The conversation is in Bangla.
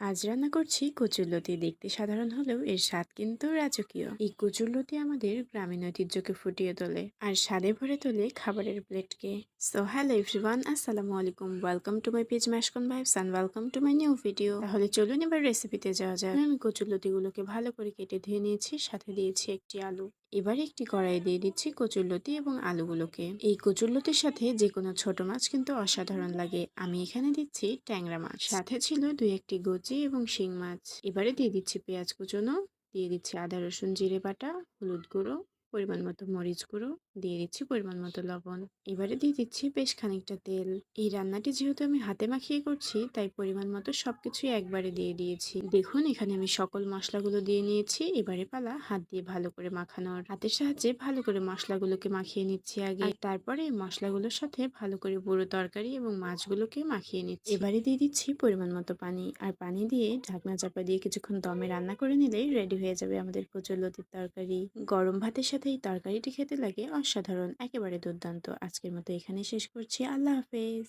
আজ রান্না করছি কচুরলতি। দেখতে সাধারণ হলেও এর স্বাদ কিন্তু রাজকীয়। এই কচুরলতি আমাদের গ্রামীণ ঐতিহ্যকে ফুটিয়ে তোলে আর স্বাদে ভরে তোলে খাবারের প্লেটকে। সো হ্যালো এভরিওয়ান, আসসালামু আলাইকুম, ওয়েলকাম টু মাই পেজ ম্যাশকন vibes and welcome to my new video. তাহলে চলুন এবার রেসিপিতে যাওয়া যাক। আমি কচুরলতিগুলোকে ভালো করে কেটে ধুয়ে নিয়েছি, সাথে দিয়েছি একটি আলু। এবার একটি কড়াই দিয়ে দিচ্ছি কচুরলতি এবং আলুগুলোকে। এই কচুরলতির সাথে যে কোনো ছোট মাছ কিন্তু অসাধারণ লাগে। আমি এখানে দিচ্ছি ট্যাংরা মাছ, সাথে ছিল দুই একটি গচি এবং শিং মাছ। এবারে দিয়ে দিচ্ছি পেঁয়াজ কুচোনো, দিয়ে দিচ্ছি আদা রসুন জিরে বাটা, হলুদ গুঁড়ো, পরিমাণ মতো মরিচ গুঁড়ো, দিয়ে দিচ্ছি পরিমাণ মতো লবণ। এবারে দিয়ে দিচ্ছি বেশ খানিকটা তেল। এই রান্নাটি যেহেতু আমি হাতে মাখিয়ে করছি, তাই পরিমাণ মতো সবকিছুই একবারে দিয়ে দিয়েছি। দেখুন এখানে আমি সকল মশলাগুলো দিয়ে নিয়েছি। এবারে পালা হাত দিয়ে ভালো করে মাখানোর। হাতের সাহায্যে ভালো করে মশলাগুলোকে মাখিয়ে নিচ্ছি আগে, আর তারপরে এই মশলাগুলোর সাথে ভালো করে পুরো তরকারি এবং মাছগুলোকে মাখিয়ে নিচ্ছি। এবারে দিয়ে দিচ্ছি পরিমাণ মতো পানি, আর পানি দিয়ে ঢাকনা চাপা দিয়ে কিছুক্ষণ দমে রান্না করে নিলেই রেডি হয়ে যাবে আমাদের কচুরলতির তরকারি। গরম ভাতের সাথে এই তরকারিটি খেতে লাগে অসাধারণ, একেবারে দুর্দান্ত। আজকের মতো এখানে শেষ করছি। আল্লাহ হাফেজ।